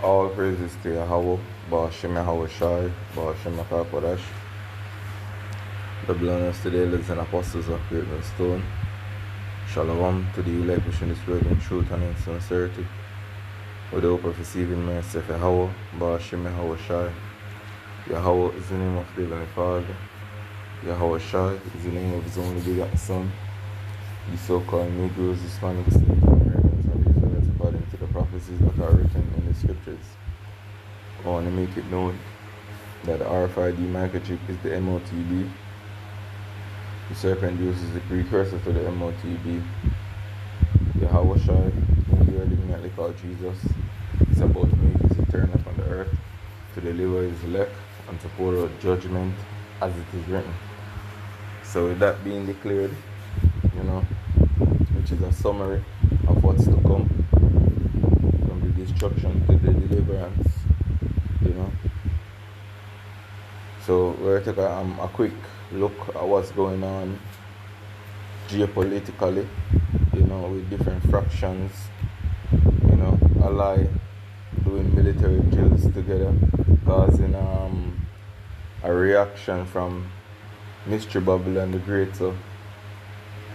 All praises to Yahweh, Ba'ashem Yahweh Shai, Ba'ashem HaKadosh. The blameless to the elders and apostles of Great Stone. Shalom to the elect which in the spirit in truth and in sincerity. With the hope of receiving mercy of Yahweh, Ba'ashem Yahweh Shai. Yahweh is the name of the Heavenly Father. Yahweh Shai is the name of His only begotten Son. The so-called Negroes, Hispanics, Native Americans, and Israelites according to the prophecies that are written in the scriptures. I want to make it known that the RFID microchip is the MOTB. The serpent uses the precursor to the MOTB. Yahweh Shai, whom we are divinely called Jesus, is about to make His return upon the earth to deliver His elect and to pour out judgment as it is written. So with that being declared, which is a summary of what's to come, from the destruction to the deliverance, So we're taking a quick look at what's going on geopolitically, with different fractions, ally doing military drills together, causing a reaction from Mystery Babylon the Great. So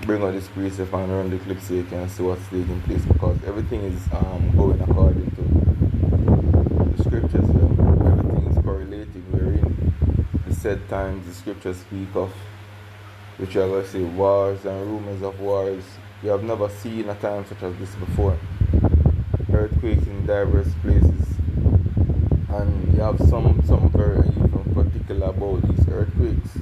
bring out this precept and run the clip so you can see what's taking place, because everything is going according to the scriptures here. Everything is correlating. We're in the said times the scriptures speak of, which are going to say wars and rumors of wars. You have never seen a time such as this before. Earthquakes in diverse places, and you have some very even particular about these earthquakes.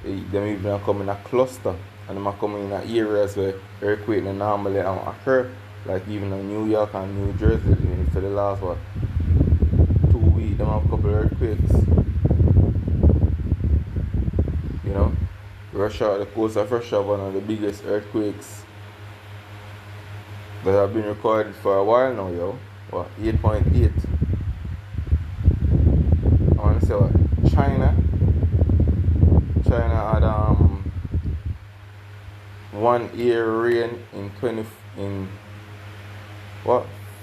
Them even are coming in a cluster, and them are coming in areas where earthquakes normally occur, like even in New York and New Jersey. For the last 2 weeks, them have a couple of earthquakes. Russia, the coast of Russia, one of the biggest earthquakes that have been recorded for a while now, 8.8. I want to say what? China had 1 year rain in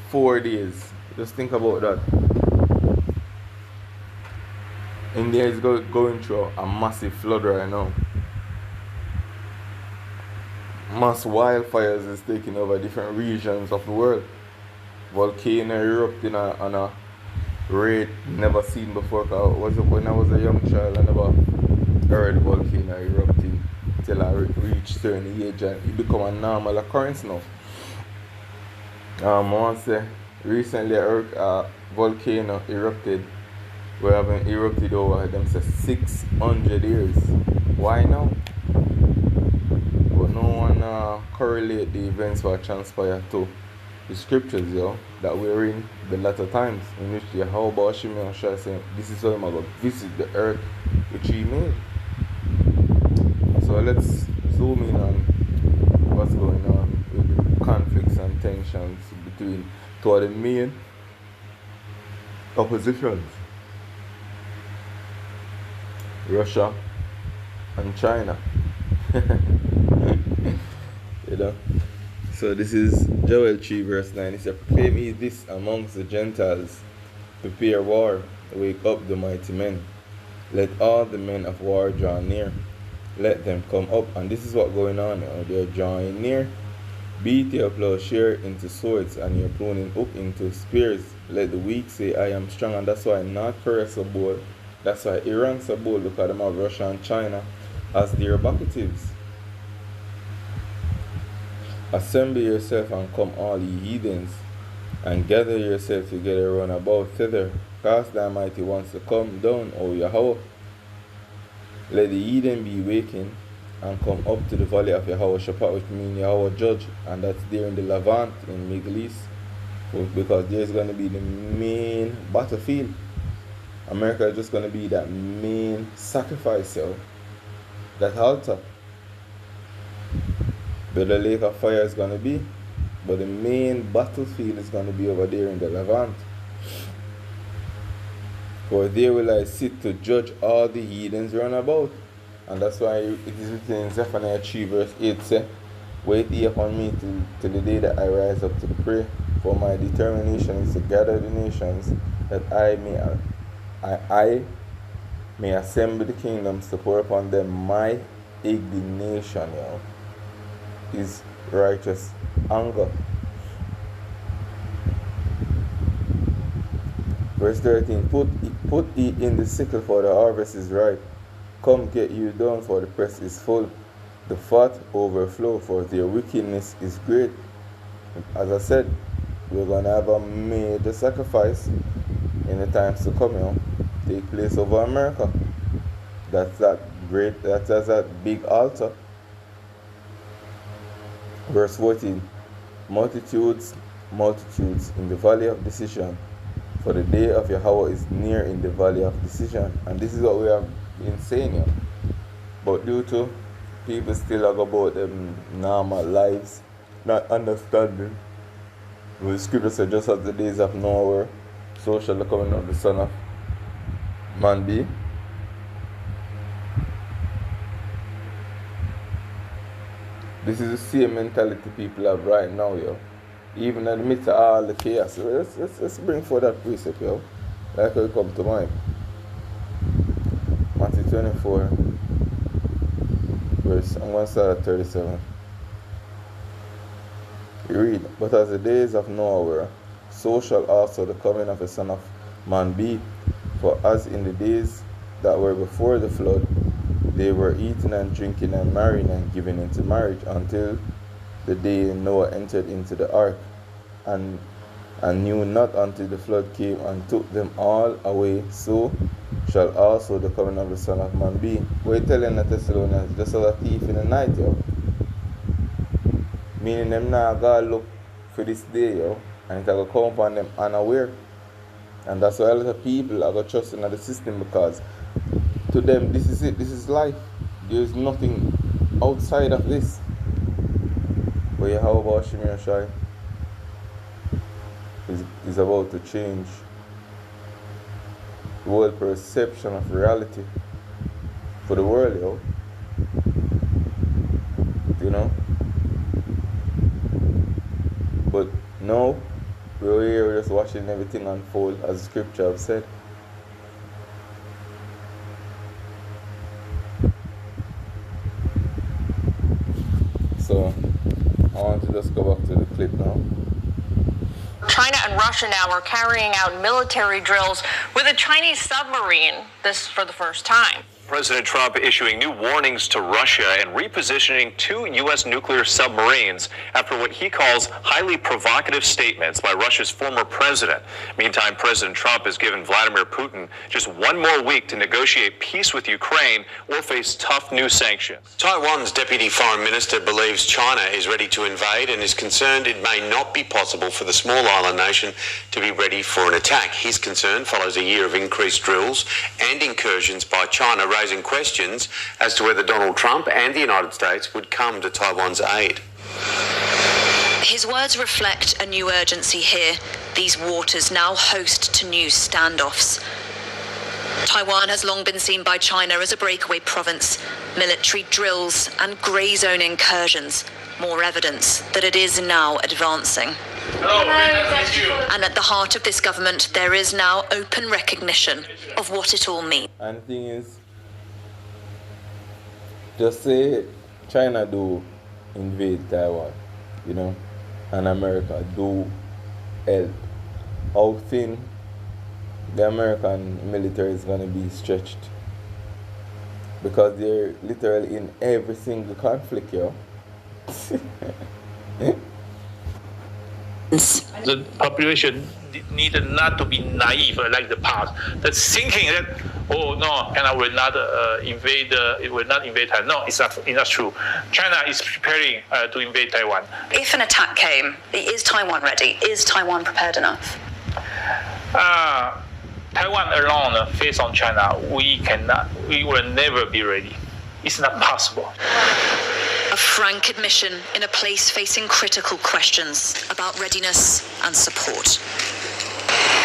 4 days. Just think about that. India is going through a massive flood right now. Mass wildfires is taking over different regions of the world. Volcano erupting on a rate never seen before. When I was a young child, I never heard volcano erupting till I reached certain age, and it become a normal occurrence now. I want to say recently a volcano erupted. We haven't erupted over them say 600 years. Why now? But no one correlate the events that transpire to the scriptures, that we're in the latter times, in which Yahweh Ba'ashem Yahweh Shai saying, this is how I'm going to visit the earth which He made. So let's zoom in on what's going on with the conflicts and tensions between two of the main oppositions, Russia and China. So this is Joel 3 verse 9. It says, prepare me this amongst the Gentiles, prepare war, wake up the mighty men. Let all the men of war draw near. Let them come up. And this is what's going on now. They're drawing near. Beat your plowshare into swords and your pruning hook into spears. Let the weak say, I am strong. And that's why North Korea is so bold. That's why Iran's so bold, because they have Russia and China as their backatives. Assemble yourself and come all ye heathens, and gather yourself together round about thither. Cast thy mighty ones to come down, O Yahweh. Let the heathen be wakened and come up to the valley of Yahweh Shaphat, which means Yahweh Judge, and that's there in the Levant, in Middle East, because there's going to be the main battlefield. America is just going to be that main sacrifice, that altar. But the lake of fire is going to be, but the main battlefield is going to be over there in the Levant. For there will I sit to judge all the heathens round about. And that's why it is written in Zephaniah 3 verse 8, say, wait ye upon me till the day that I rise up to pray. for my determination is to gather the nations, that I may assemble the kingdoms to pour upon them my indignation, his righteous anger. Verse 13, put ye in the sickle, for the harvest is ripe. Come get you down, for the press is full. The fat overflow, for their wickedness is great. As I said, we're going to have a major sacrifice in the times to come, take place over America. That's that big altar. Verse 14, multitudes in the valley of decision, for the day of Yahweh is near in the valley of decision. And this is what we have been saying, but due to people still about them normal lives, not understanding, the scripture says, just as the days of Noah, so shall the coming of the Son of Man be. This is the same mentality people have right now, even in the midst of all the chaos. Let's bring forth that precept, like how it come to mind. Matthew 24, verse, I'm going to start at 37. You read, but as the days of Noah were, so shall also the coming of the Son of Man be. For as in the days that were before the flood, they were eating and drinking and marrying and giving into marriage, until the day Noah entered into the ark, and knew not until the flood came and took them all away. So shall also the coming of the Son of Man be. We're telling the Thessalonians, just as a thief in the night, meaning them now gotta look for this day, and it's going to come upon them unaware. And that's why a lot of people are going to trust in the system, because to them this is it, this is life. There is nothing outside of this. But how about Shemir Shai is about to change the world perception of reality for the world, But no, we're here just watching everything unfold as the scripture have said. So I want to just go back to the clip now. China and Russia now are carrying out military drills with a Chinese submarine, this for the first time. President Trump issuing new warnings to Russia and repositioning 2 U.S. nuclear submarines after what he calls highly provocative statements by Russia's former president. Meantime, President Trump has given Vladimir Putin just 1 more week to negotiate peace with Ukraine or face tough new sanctions. Taiwan's deputy foreign minister believes China is ready to invade and is concerned it may not be possible for the small island nation to be ready for an attack. His concern follows a year of increased drills and incursions by China, raising questions as to whether Donald Trump and the United States would come to Taiwan's aid. His words reflect a new urgency here. These waters now host to new standoffs. Taiwan has long been seen by China as a breakaway province. Military drills and grey zone incursions. More evidence that it is now advancing. And at the heart of this government, there is now open recognition of what it all means. And the thing is, just say China do invade Taiwan, and America do help. How thin the American military is going to be stretched, because they're literally in every single conflict, The population needed not to be naive like the past. The thinking that, oh no, China will not invade, it will not invade Taiwan. No, it's not true. China is preparing to invade Taiwan. If an attack came, is Taiwan ready? Is Taiwan prepared enough? Taiwan alone, face on China, we will never be ready. It's not possible. A frank admission in a place facing critical questions about readiness and support.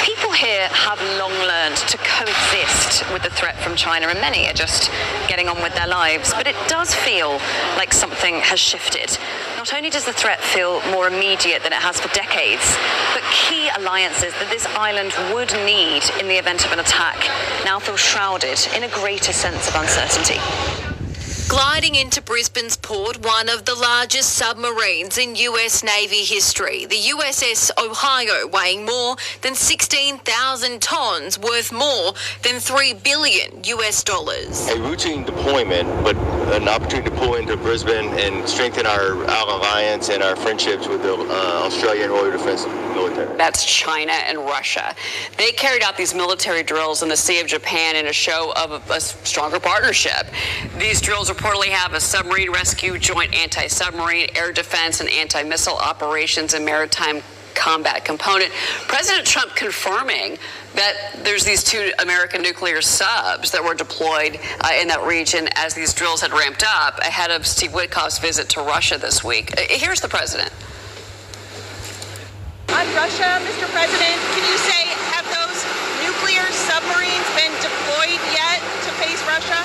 People here have long learned to coexist with the threat from China, and many are just getting on with their lives. But it does feel like something has shifted. Not only does the threat feel more immediate than it has for decades, but key alliances that this island would need in the event of an attack now feel shrouded in a greater sense of uncertainty. Gliding into Brisbane's port, one of the largest submarines in US Navy history, the USS Ohio, weighing more than 16,000 tonnes, worth more than $3 billion. A routine deployment, but an opportunity to pull into Brisbane and strengthen our alliance and our friendships with the Australian Royal Defence Military. That's China and Russia. They carried out these military drills in the Sea of Japan in a show of a stronger partnership. These drills reportedly have a submarine rescue, joint anti-submarine, air defense, and anti-missile operations and maritime combat component. President Trump confirming that there's these 2 American nuclear subs that were deployed in that region as these drills had ramped up ahead of Steve Witkoff's visit to Russia this week. Here's the president. On Russia, Mr. President, can you say, have those nuclear submarines been deployed yet to face Russia?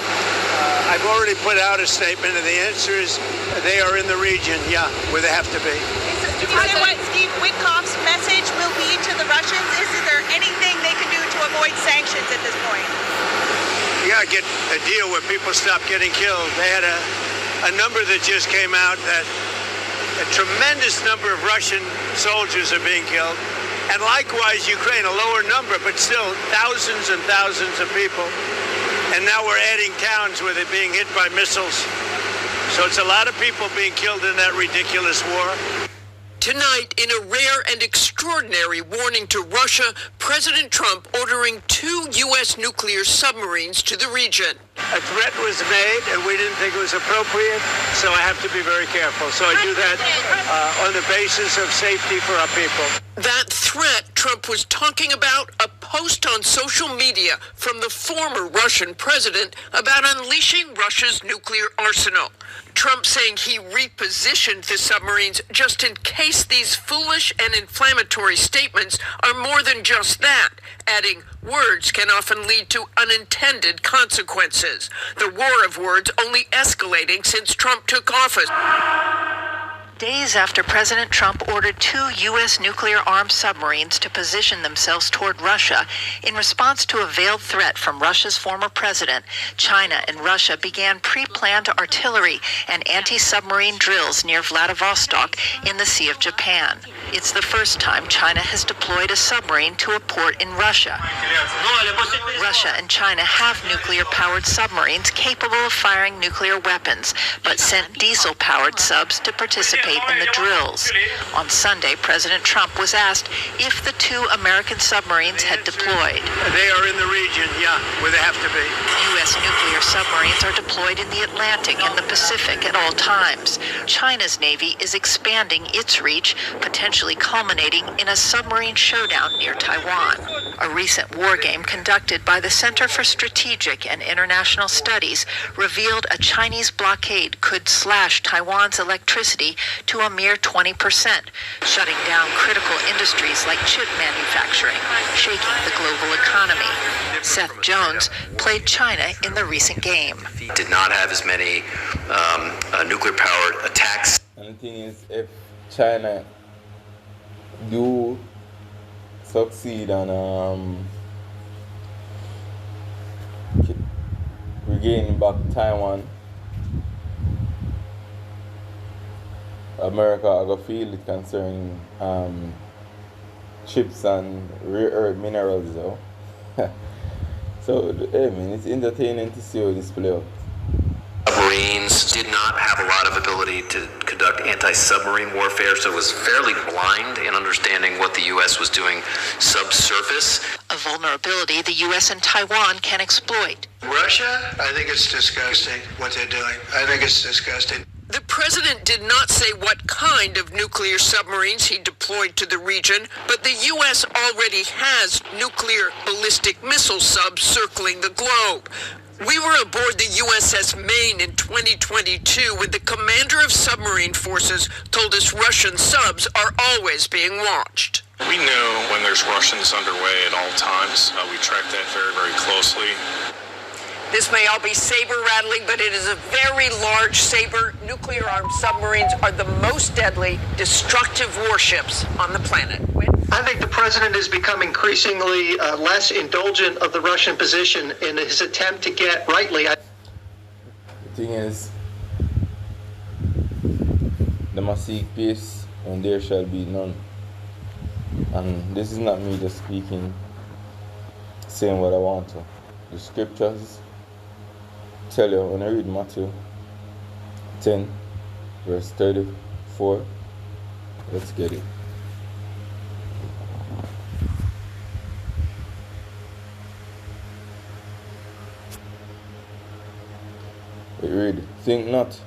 I've already put out a statement, and the answer is they are in the region, yeah, where they have to be. Can you say what Steve Witkoff's message will be to the Russians? Is there anything they can do to avoid sanctions at this point? You gotta get a deal where people stop getting killed. They had a number that just came out that a tremendous number of Russian soldiers are being killed. And likewise, Ukraine, a lower number, but still thousands and thousands of people. And now we're adding towns where they're being hit by missiles. So it's a lot of people being killed in that ridiculous war. Tonight, in a rare and extraordinary warning to Russia, President Trump ordering 2 U.S. nuclear submarines to the region. A threat was made, and we didn't think it was appropriate, so I have to be very careful. So I do that on the basis of safety for our people. That threat Trump was talking about, a post on social media from the former Russian president about unleashing Russia's nuclear arsenal. Trump saying he repositioned the submarines just in case these foolish and inflammatory statements are more than just that, adding words can often lead to unintended consequences. The war of words only escalating since Trump took office. Days after President Trump ordered 2 U.S. nuclear-armed submarines to position themselves toward Russia in response to a veiled threat from Russia's former president, China and Russia began pre-planned artillery and anti-submarine drills near Vladivostok in the Sea of Japan. It's the first time China has deployed a submarine to a port in Russia. Russia and China have nuclear-powered submarines capable of firing nuclear weapons, but sent diesel-powered subs to participate in the drills. On Sunday, President Trump was asked if the 2 American submarines had deployed. They are in the region, yeah, where they have to be. U.S. nuclear submarines are deployed in the Atlantic and the Pacific at all times. China's Navy is expanding its reach, potentially culminating in a submarine showdown near Taiwan. A recent war game conducted by the Center for Strategic and International Studies revealed a Chinese blockade could slash Taiwan's electricity to a mere 20%, shutting down critical industries like chip manufacturing, shaking the global economy. Seth Jones played China in the recent game. Did not have as many nuclear-powered attacks. And the thing is, if China do succeed on regaining back Taiwan, America are going to feel it concerning chips and rare earth minerals though. So, I mean, it's entertaining to see how this play out. Submarines did not have a lot of ability to conduct anti-submarine warfare, so it was fairly blind in understanding what the U.S. was doing subsurface. A vulnerability the U.S. and Taiwan can exploit. Russia, I think it's disgusting what they're doing. I think it's disgusting. The president did not say what kind of nuclear submarines he deployed to the region, but the U.S. already has nuclear ballistic missile subs circling the globe. We were aboard the USS Maine in 2022 when the commander of submarine forces told us Russian subs are always being watched. We know when there's Russians underway at all times. We track that very, very closely. This may all be saber-rattling, but it is a very large saber. Nuclear-armed submarines are the most deadly, destructive warships on the planet. I think the president has become increasingly less indulgent of the Russian position in his attempt to get rightly. The thing is, they must seek peace, and there shall be none. And this is not me just speaking, saying what I want to. The scriptures tell you, when I read Matthew 10, verse 34, let's get it. We read, think not,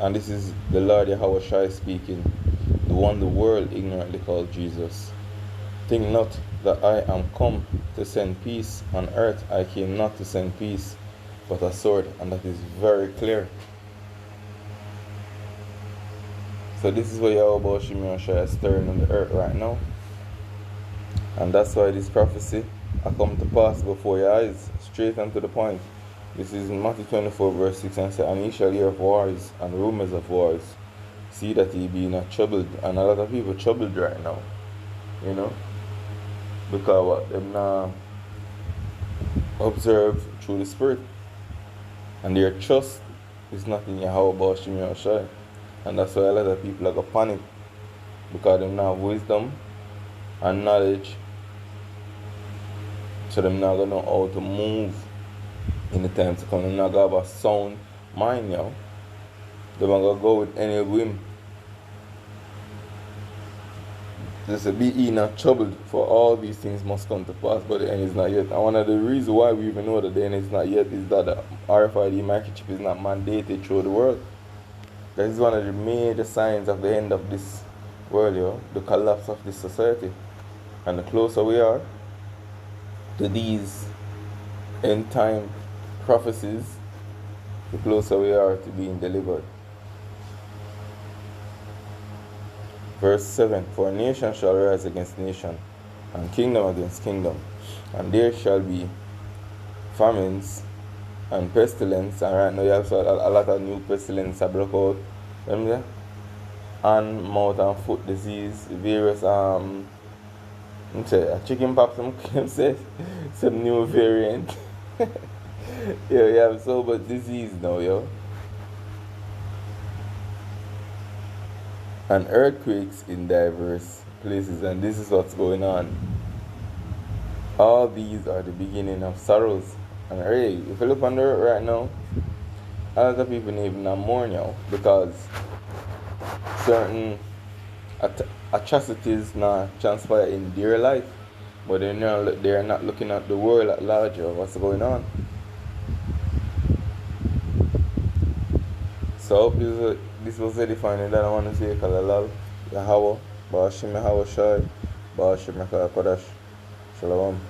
and this is the Lord Yahushua speaking, the one the world ignorantly called Jesus. Think not that I am come to send peace on earth. I came not to send peace, but a sword, and that is very clear. So this is what Yahweh Shemashah is stirring on the earth right now. And that's why this prophecy I come to pass before your eyes, straight and to the point. This is in Matthew 24 verse 6, and say, and ye shall hear of wars and rumors of wars. See that ye be not troubled. And a lot of people troubled right now, you know, because what them now observe through the Spirit, and their trust is not in Yahweh Shemashah. And that's why a lot of people are going to panic, because they don't have wisdom and knowledge, so they're not going to know how to move in the time to come. They're not going to have a sound mind, you know. They're not going to go with any whim. Just to be not troubled, for all these things must come to pass, but the end is not yet. And one of the reasons why we even know that the end is not yet is that the RFID microchip is not mandated through the world. That is one of the major signs of the end of this world, yo, the collapse of this society. And the closer we are to these end time prophecies, the closer we are to being delivered. Verse 7, for nation shall rise against nation, and kingdom against kingdom, and there shall be famines and pestilence. And right now you have a lot of new pestilence that broke out. Remember? And mouth and foot disease, various chicken pox, some say some new variant. Yo, you have so much disease now, yo. And earthquakes in diverse places, and this is what's going on. All these are the beginning of sorrows. And hey, if you look on the earth right now, a lot of people even have more now, because certain atrocities now transpire in their life, but they're not looking at the world at large of what's going on. So I hope this was edifying that I want to say, because I love Yahweh, Ba'ashim Yahweh Shai, Ba'ashim Yahweh Kodash, Shalom.